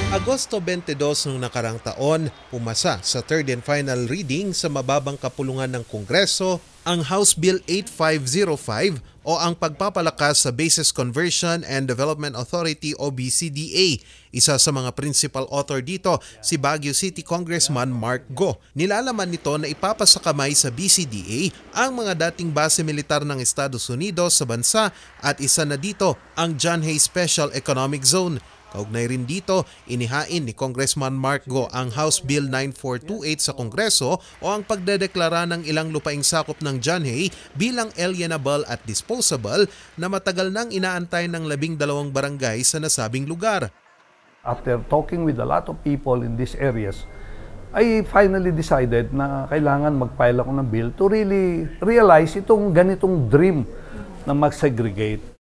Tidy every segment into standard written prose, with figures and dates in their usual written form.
Agosto 22 noong nakarang taon, pumasa sa third and final reading sa mababang kapulungan ng Kongreso ang House Bill 8505 o ang pagpapalakas sa Bases Conversion and Development Authority o BCDA. Isa sa mga principal author dito, si Baguio City Congressman Mark Go. Nilalaman nito na ipapasakamay sa BCDA ang mga dating base militar ng Estados Unidos sa bansa at isa na dito ang John Hay Special Economic Zone. Kaugnay rin dito, inihain ni Congressman Mark Go ang House Bill 9428 sa Kongreso o ang pagdedeklara ng ilang lupaing sakop ng John Hay bilang alienable at disposable na matagal nang inaantay ng 12 barangay sa nasabing lugar. After talking with a lot of people in these areas, I finally decided na kailangan mag-file ako ng bill to really realize itong ganitong dream na mag-segregate.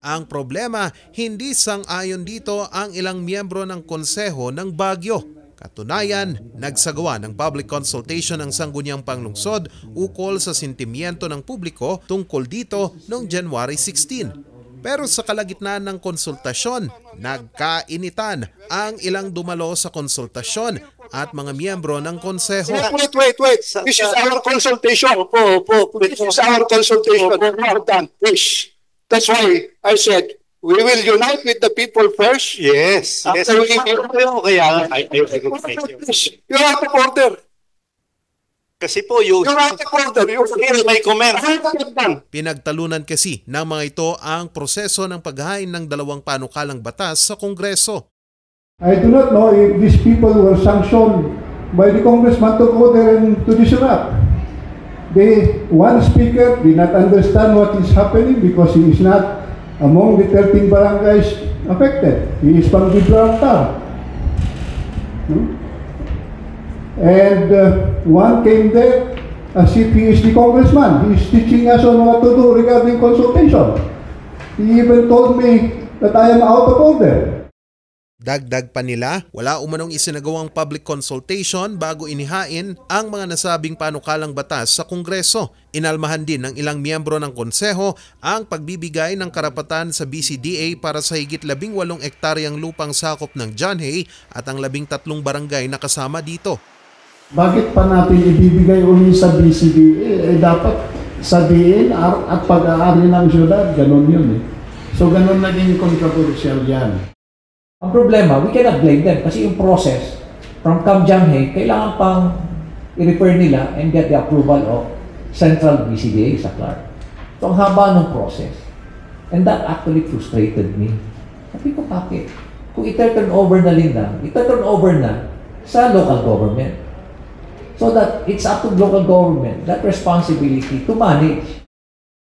Ang problema, hindi sang-ayon dito ang ilang miyembro ng Konseho ng Baguio. Katunayan, nagsagawa ng public consultation ang Sangguniang Panglungsod ukol sa sentimiento ng publiko tungkol dito noong January 16. Pero sa kalagitnaan ng konsultasyon, nagkainitan ang ilang dumalo sa konsultasyon at mga miyembro ng Konseho. Wait. This is our consultation. This is our consultation. We're done. That's why I said, we will unite with the people first. Yes. After we Kaya you're out of order. Kasi po yung You're out of order. may comment. Pinagtalunan kasi ng mga ito ang proseso ng paghahain ng dalawang panukalang batas sa Kongreso. I do not know if these people were sanctioned by the congressman to go there and to disrupt. One speaker did not understand what is happening because he is not among the 13 barangays affected. He is from Gibraltar. And one came there as if he is the congressman. He is teaching us on what to do regarding consultation. He even told me that I am out of order. Dagdag pa nila, wala umanong isinagawang public consultation bago inihain ang mga nasabing panukalang batas sa Kongreso. Inalmahan din ng ilang miyembro ng Konseho ang pagbibigay ng karapatan sa BCDA para sa higit 18 ektaryang lupang sakop ng John Hay at ang 13 barangay na kasama dito. Bakit pa natin ibibigay uli sa BCDA? Dapat sa DNR at pag-aari ng syudad, ganun yun. So ganun naging controversial yan. Ang problema, we cannot blame them kasi yung process from Camp John Hay, kailangan pang i-refer nila and get the approval of Central BCDA sa Clark. So ang haba ng process. And that actually frustrated me. Sabi ko, bakit? Kung i-turn over na nila, i-turn over na sa local government. So that it's up to local government, that responsibility to manage.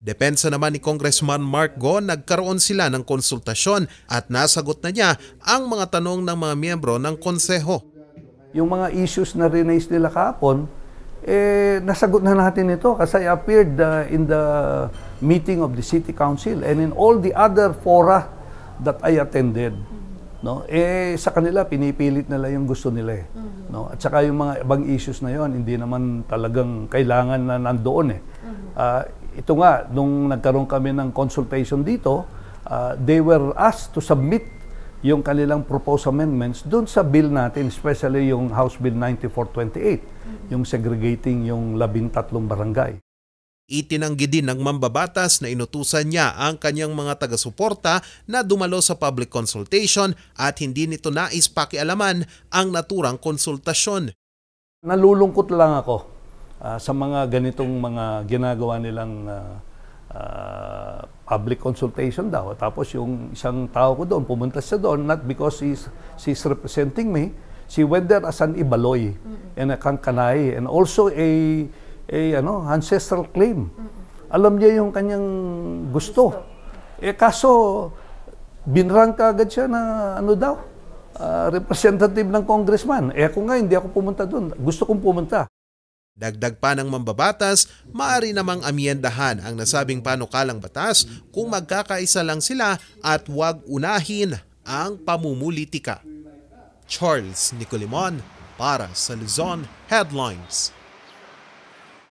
Depensa naman ni Congressman Mark Go, nagkaroon sila ng konsultasyon at nasagot na niya ang mga tanong ng mga miyembro ng Konseho. Yung mga issues na rinaise nila kahapon, nasagot na natin ito kasi I appeared in the meeting of the City Council and in all the other fora that I attended. No? Sa kanila, pinipilit nila yung gusto nila. No? At saka yung mga ibang issues na yon hindi naman talagang kailangan na nandoon. Ito nga, nung nagkaroon kami ng consultation dito, they were asked to submit yung kanilang proposed amendments dun sa bill natin, especially yung House Bill 9428, yung segregating yung 13 barangay. Itinanggi din ng mambabatas na inutusan niya ang kanyang mga taga-suporta na dumalo sa public consultation at hindi nito nais pakialaman ang naturang konsultasyon. Nalulungkot lang ako sa mga ganitong mga ginagawa nilang public consultation daw. Tapos yung isang tao ko doon, pumunta siya doon, not because she's representing me, she went there as an ibaloy and a kangkanay and also a ancestral claim. Alam niya yung kanyang gusto. Kaso, binrang ka agad siya na representative ng congressman. Ako nga, hindi ako pumunta doon. Gusto kong pumunta. Dagdag pa ng mambabatas, maaari namang amyendahan ang nasabing panukalang batas kung magkakaisa lang sila at huwag unahin ang pamumulitika. Charles Nicolimon para sa Luzon Headlines.